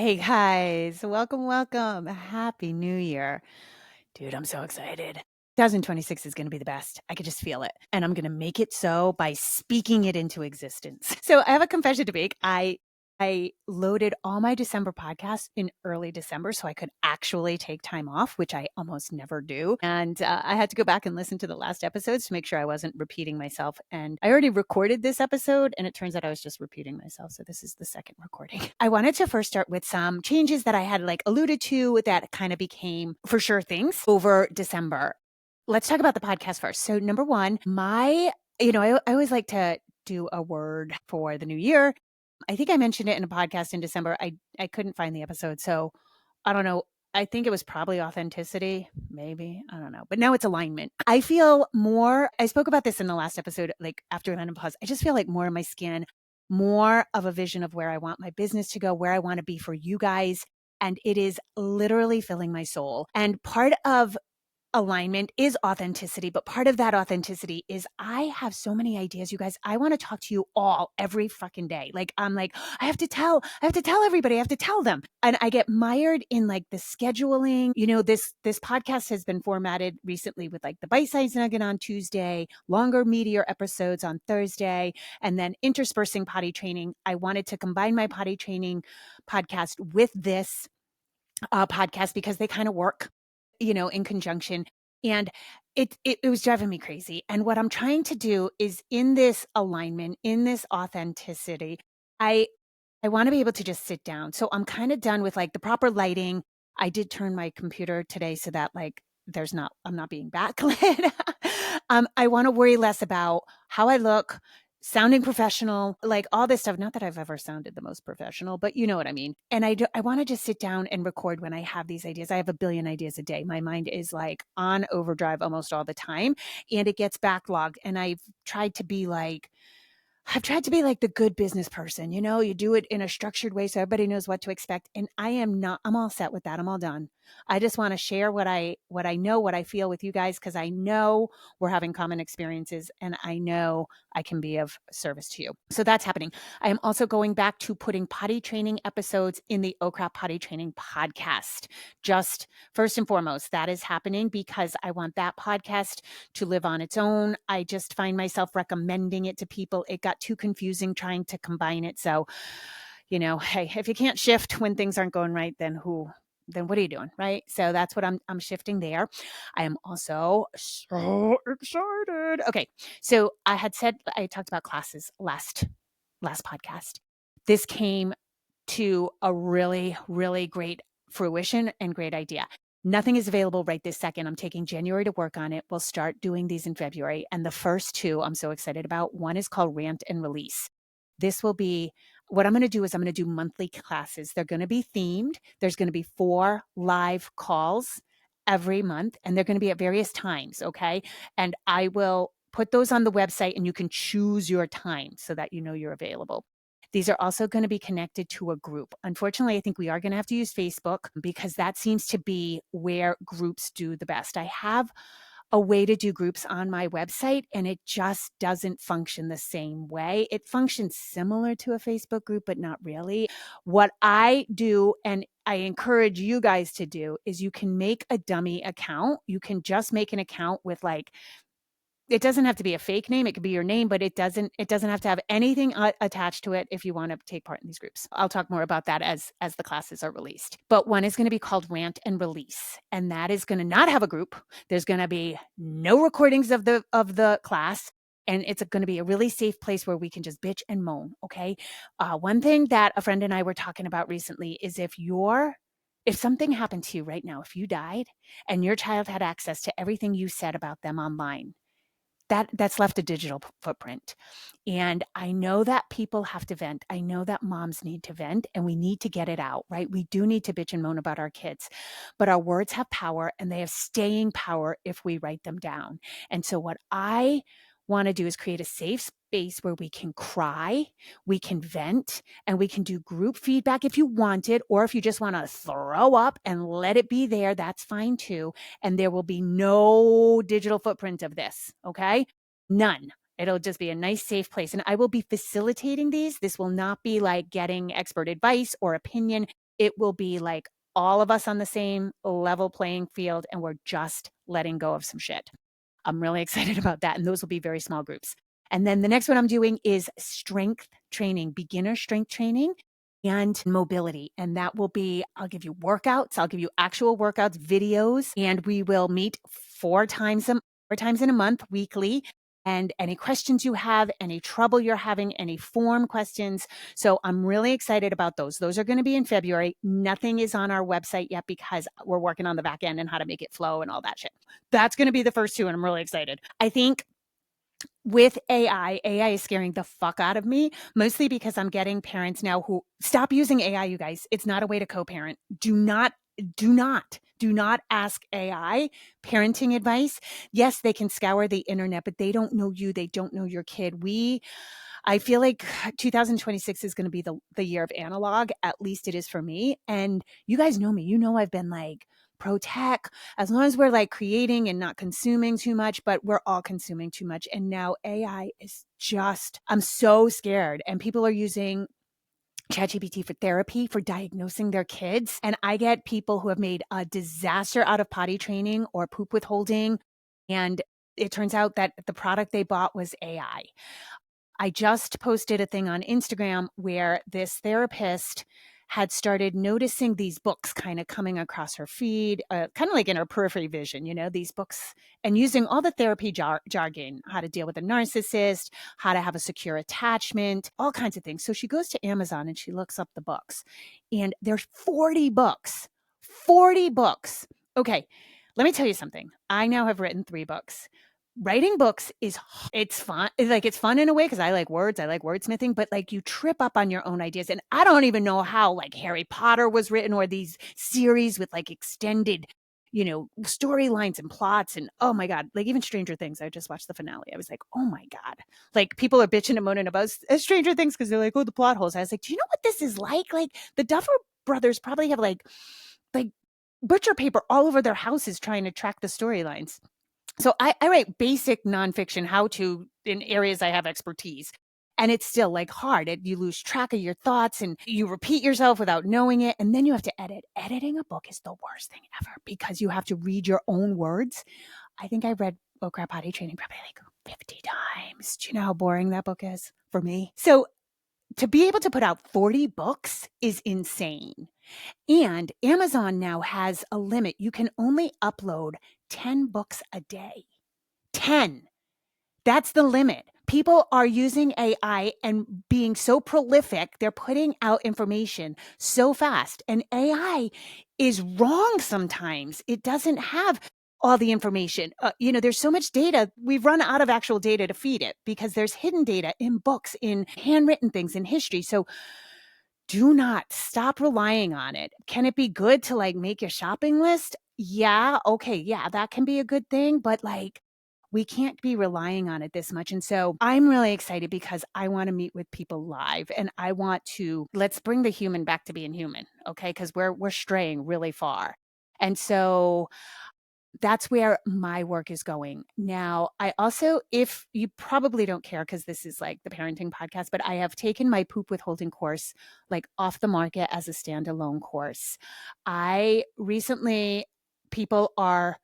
Hey guys, welcome, welcome. Happy New Year. Dude, I'm so excited. 2026 is going to be the best. I could just feel it. And I'm going to make it so by speaking it into existence. So I have a confession to make. I loaded all my December podcasts in early December so I could actually take time off, which I almost never do. And I had to go back and listen to the last episodes to make sure I wasn't repeating myself. And I already recorded this episode, and it turns out I was just repeating myself. So this is the second recording. I wanted to first start with some changes that I had alluded to that kind of became for sure things over December. Let's talk about the podcast first. So number one, I always like to do a word for the new year. I think I mentioned it in a podcast in December. I couldn't find the episode, so I don't know. I think it was probably authenticity, maybe. I don't know. But now it's alignment. I feel more, I spoke about this in the last episode, after menopause. I just feel like more in my skin, more of a vision of where I want my business to go, where I want to be for you guys. And it is literally filling my soul. And part of alignment is authenticity, but part of that authenticity is I have so many ideas, you guys. I want to talk to you all every fucking day. I'm like, I have to tell everybody, I have to tell them. And I get mired in the scheduling. This podcast has been formatted recently with the bite-sized nugget on Tuesday, longer, meatier episodes on Thursday, and then interspersing potty training. I wanted to combine my potty training podcast with this podcast because they kind of work in conjunction. And it was driving me crazy. And what I'm trying to do is in this alignment, in this authenticity, I want to be able to just sit down. So I'm kind of done with the proper lighting. I did turn my computer today so that I'm not being backlit. I want to worry less about how I look, sounding professional, all this stuff. Not that I've ever sounded the most professional, but you know what I mean. And I want to just sit down and record when I have these ideas. I have a billion ideas a day. My mind is on overdrive almost all the time, and it gets backlogged. And I've tried to be the good business person. You do it in a structured way so everybody knows what to expect. And I'm all set with that. I'm all done. I just want to share what I know, what I feel with you guys, because I know we're having common experiences and I know I can be of service to you. So that's happening. I am also going back to putting potty training episodes in the OCRAP Potty Training podcast. Just first and foremost, that is happening because I want that podcast to live on its own. I just find myself recommending it to people. It got too confusing trying to combine it. So, hey, if you can't shift when things aren't going right, then what are you doing? Right. So that's what I'm shifting there. I am also so excited. Okay. So I talked about classes last podcast. This came to a really, really great fruition and great idea. Nothing is available right this second. I'm taking January to work on it. We'll start doing these in February. And the first two I'm so excited about. One is called Rant and Release. This will be what I'm going to do is I'm going to do monthly classes. They're going to be themed. There's going to be 4 live calls every month, and they're going to be at various times. Okay. And I will put those on the website and you can choose your time so that you're available. These are also going to be connected to a group. Unfortunately, I think we are going to have to use Facebook because that seems to be where groups do the best. I have a way to do groups on my website and it just doesn't function the same way. It functions similar to a Facebook group, but not really. What I do, and I encourage you guys to do, is you can make a dummy account. You can just make an account with it doesn't have to be a fake name. It could be your name, but it doesn't have to have anything attached to it if you want to take part in these groups. I'll talk more about that as the classes are released. But one is going to be called Rant and Release. And that is going to not have a group. There's going to be no recordings of the class. And it's going to be a really safe place where we can just bitch and moan. Okay. One thing that a friend and I were talking about recently is if something happened to you right now, if you died and your child had access to everything you said about them online, that's left a digital footprint. And I know that people have to vent. I know that moms need to vent and we need to get it out, right? We do need to bitch and moan about our kids, but our words have power and they have staying power if we write them down. And so what I want to do is create a safe space where we can cry, we can vent, and we can do group feedback if you want it, or if you just want to throw up and let it be there, that's fine too. And there will be no digital footprint of this, okay? None. It'll just be a nice, safe place. And I will be facilitating these. This will not be like getting expert advice or opinion. it will be like all of us on the same level playing field, and we're just letting go of some shit. I'm really excited about that. And those will be very small groups. And then the next one I'm doing is strength training, beginner strength training and mobility. And that will be, I'll give you workouts, I'll give you actual workouts, videos, and we will meet four times in a month, weekly. And any questions you have, any trouble you're having, any form questions. So I'm really excited about those. Those are going to be in February. Nothing is on our website yet because we're working on the back end and how to make it flow and all that shit. That's going to be the first two, and I'm really excited. I think with AI is scaring the fuck out of me, mostly because I'm getting parents now who stop using AI, you guys. It's not a way to co-parent. Do not ask AI parenting advice. Yes, they can scour the internet, but they don't know you. They don't know your kid. I feel like 2026 is going to be the year of analog. At least it is for me. And you guys know me. You know I've been like pro tech, as long as we're like creating and not consuming too much, but we're all consuming too much. And now AI is just, I'm so scared. And people are using ChatGPT for therapy, for diagnosing their kids. And I get people who have made a disaster out of potty training or poop withholding. And it turns out that the product they bought was AI. I just posted a thing on Instagram where this therapist had started noticing these books kind of coming across her feed, kind of like in her periphery vision, these books, and using all the therapy jargon, how to deal with a narcissist, how to have a secure attachment, all kinds of things. So she goes to Amazon and she looks up the books, and there's 40 books. 40 books. Okay, let me tell you something. I now have written 3 books. Writing books it's fun. It's fun in a way because I like words. I like wordsmithing, but like you trip up on your own ideas. And I don't even know how like Harry Potter was written or these series with like extended, storylines and plots. And oh my God, like even Stranger Things. I just watched the finale. I was like, oh my God, like people are bitching and moaning about Stranger Things because they're like, oh, the plot holes. I was like, do you know what this is like? Like the Duffer brothers probably have like butcher paper all over their houses trying to track the storylines. So I write basic nonfiction how-to in areas I have expertise. And it's still like hard. You lose track of your thoughts and you repeat yourself without knowing it. And then you have to edit. Editing a book is the worst thing ever because you have to read your own words. I think I read Oh Crap Potty Training probably like 50 times. Do you know how boring that book is for me? So to be able to put out 40 books is insane. And Amazon now has a limit. You can only upload 10 books a day. 10. That's the limit. People are using AI and being so prolific. They're putting out information so fast. And AI is wrong sometimes. It doesn't have all the information. There's so much data. We've run out of actual data to feed it because there's hidden data in books, in handwritten things, in history. So do not stop relying on it. Can it be good to like make your shopping list? Yeah. Okay. Yeah, that can be a good thing, but like we can't be relying on it this much. And so I'm really excited because I want to meet with people live and I want to, let's bring the human back to being human. Okay. Cause we're straying really far. And so that's where my work is going. Now, I also, if you probably don't care because this is like the parenting podcast, but I have taken my poop withholding course like off the market as a standalone course. I recently, people are,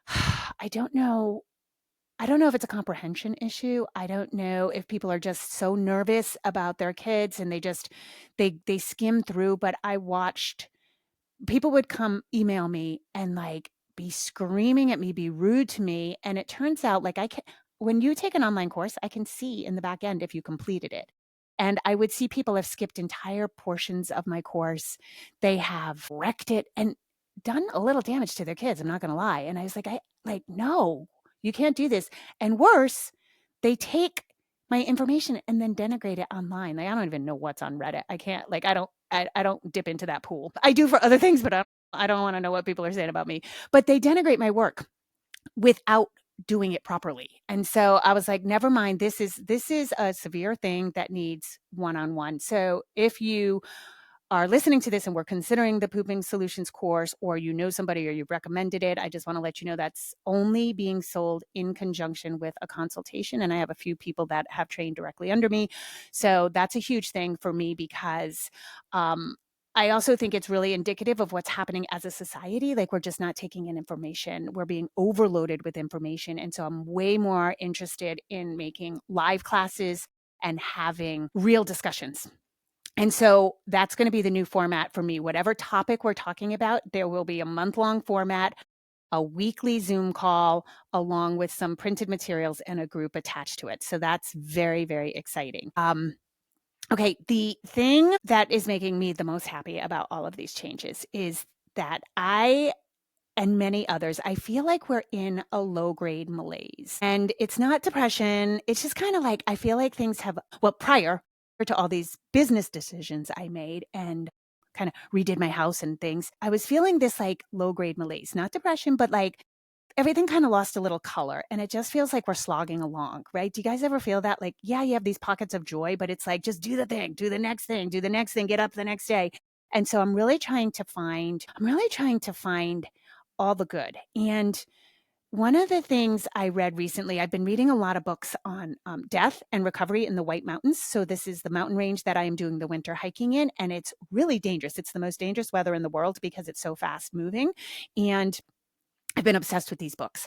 I don't know. I don't know if it's a comprehension issue. I don't know if people are just so nervous about their kids and they skim through, but I watched people would come email me and like be screaming at me, be rude to me. And it turns out like when you take an online course, I can see in the back end if you completed it. And I would see people have skipped entire portions of my course. They have wrecked it and done a little damage to their kids. I'm not going to lie. And I was like, no, you can't do this. And worse, they take my information and then denigrate it online. Like, I don't even know what's on Reddit. I can't, like, I don't dip into that pool. I do for other things, but I don't want to know what people are saying about me. But they denigrate my work without doing it properly. And so I was like, never mind. This is a severe thing that needs one-on-one. So if you are listening to this and we're considering the Pooping Solutions course, or you know somebody or you've recommended it, I just want to let you know that's only being sold in conjunction with a consultation. And I have a few people that have trained directly under me. So that's a huge thing for me because I also think it's really indicative of what's happening as a society. Like, we're just not taking in information. We're being overloaded with information. And so I'm way more interested in making live classes and having real discussions. And so that's going to be the new format for me. Whatever topic we're talking about, there will be a month-long format, a weekly Zoom call, along with some printed materials and a group attached to it. So that's very, very exciting. Okay, the thing that is making me the most happy about all of these changes is that I and many others, I feel like we're in a low grade malaise. And it's not depression. It's just kind of like, I feel like things have, well, prior to all these business decisions I made and kind of redid my house and things, I was feeling this like low grade malaise, not depression, but like everything kind of lost a little color, and it just feels like we're slogging along, right? Do you guys ever feel that? Like, yeah, you have these pockets of joy, but it's like, just do the thing, do the next thing, do the next thing, get up the next day. And so I'm really trying to find all the good. And one of the things I read recently, I've been reading a lot of books on death and recovery in the White Mountains. So this is the mountain range that I am doing the winter hiking in, and it's really dangerous. It's the most dangerous weather in the world because it's so fast moving. And I've been obsessed with these books.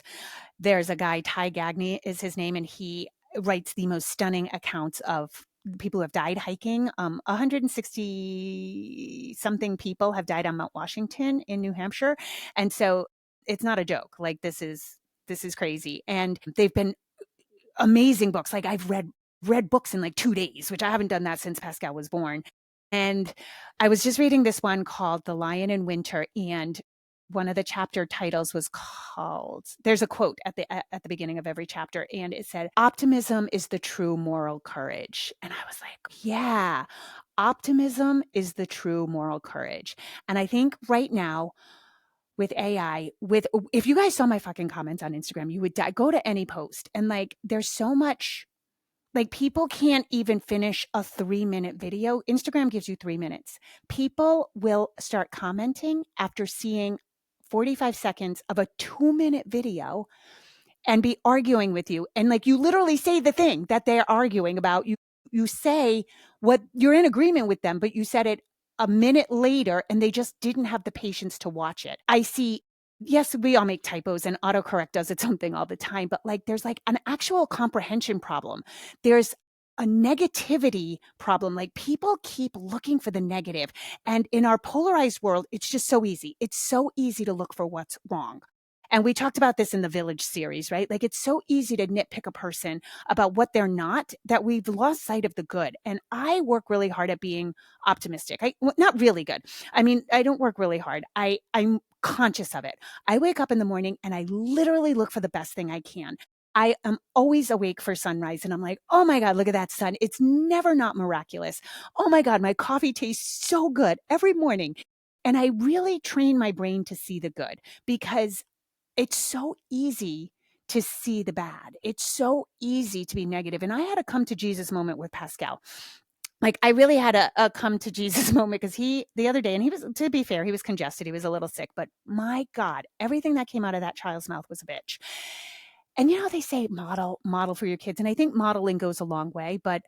There's a guy, Ty Gagney is his name, and he writes the most stunning accounts of people who have died hiking. 160 something people have died on Mount Washington in New Hampshire. And so it's not a joke. Like, this is crazy. And they've been amazing books. Like, I've read books in like 2 days, which I haven't done that since Pascal was born. And I was just reading this one called The Lion in Winter, and one of the chapter titles was called, there's a quote at the beginning of every chapter, and it said, "Optimism is the true moral courage." And I was like, yeah, optimism is the true moral courage. And I think right now with AI, if you guys saw my fucking comments on Instagram, you would go to any post, and like, there's so much, like, people can't even finish a 3-minute video. Instagram gives you 3 minutes. People will start commenting after seeing 45 seconds of a 2-minute video and be arguing with you. And like, you literally say the thing that they're arguing about. You say what you're in agreement with them, but you said it a minute later and they just didn't have the patience to watch it. I see, yes, we all make typos and autocorrect does its own thing all the time, but like, there's like an actual comprehension problem. There's a negativity problem. Like, people keep looking for the negative. And in our polarized world, it's just so easy. It's so easy to look for what's wrong. And we talked about this in the Village series, right? Like, it's so easy to nitpick a person about what they're not, that we've lost sight of the good. And I work really hard at being optimistic. Not really good. I mean, I don't work really hard. I'm conscious of it. I wake up in the morning and I literally look for the best thing I can. I am always awake for sunrise and I'm like, oh my God, look at that sun. It's never not miraculous. Oh my God, my coffee tastes so good every morning. And I really train my brain to see the good, because it's so easy to see the bad. It's so easy to be negative. And I had a come to Jesus moment with Pascal. Like, I really had a come to Jesus moment, because the other day, and he was, to be fair, he was congested. He was a little sick, but my God, everything that came out of that child's mouth was a bitch. And they say model for your kids. And I think modeling goes a long way, but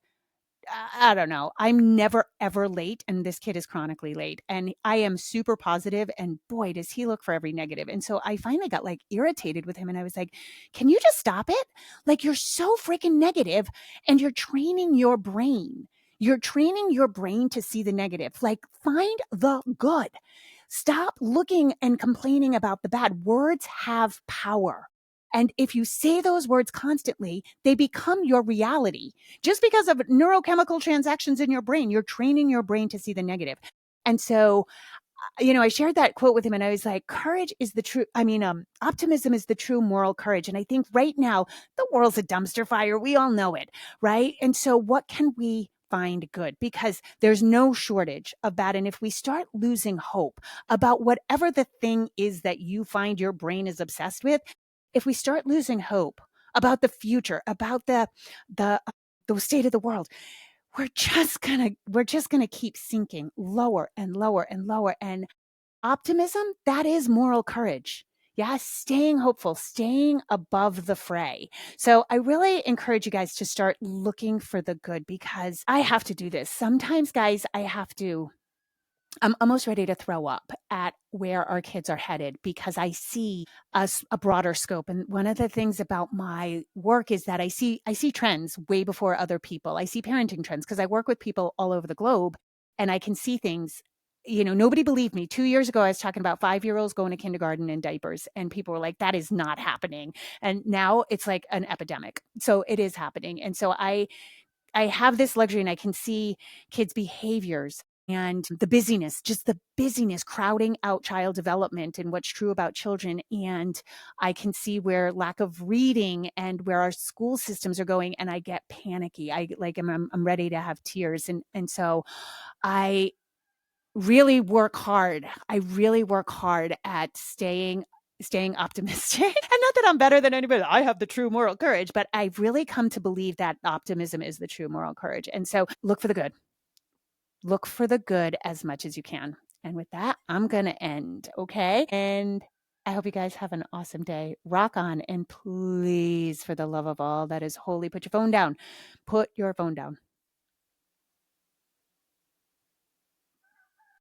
I don't know. I'm never, ever late. And this kid is chronically late. And I am super positive, and boy, does he look for every negative. And so I finally got like irritated with him. And I was like, can you just stop it? Like, you're so freaking negative, and you're training your brain. You're training your brain to see the negative. Like, find the good. Stop looking and complaining about the bad. Words have power. And if you say those words constantly, they become your reality. Just because of neurochemical transactions in your brain, you're training your brain to see the negative. And so, I shared that quote with him, and I was like, optimism is the true moral courage. And I think right now, the world's a dumpster fire. We all know it, right? And so what can we find good? Because there's no shortage of bad. And if we start losing hope about whatever the thing is that you find your brain is obsessed with, if we start losing hope about the future, about the state of the world, we're just gonna keep sinking lower and lower and lower. And optimism, that is moral courage. Yeah, staying hopeful, staying above the fray. So I really encourage you guys to start looking for the good, because I have to do this. Sometimes, guys, I have to I'm almost ready to throw up at where our kids are headed because I see a broader scope. And one of the things about my work is that I see trends way before other people. I see parenting trends because I work with people all over the globe, and I can see things. Nobody believed me. 2 years ago, I was talking about 5-year-olds going to kindergarten in diapers, and people were like, that is not happening. And now it's like an epidemic. So it is happening. And so I have this luxury, and I can see kids' behaviors and just the busyness crowding out child development and what's true about children. And I can see where lack of reading and where our school systems are going. And I get panicky. I'm ready to have tears. And so I really work hard. I really work hard at staying optimistic. And not that I'm better than anybody. I have the true moral courage, but I've really come to believe that optimism is the true moral courage. And so look for the good. Look for the good as much as you can. And with that, I'm going to end. Okay. And I hope you guys have an awesome day. Rock on. And please, for the love of all that is holy, put your phone down. Put your phone down.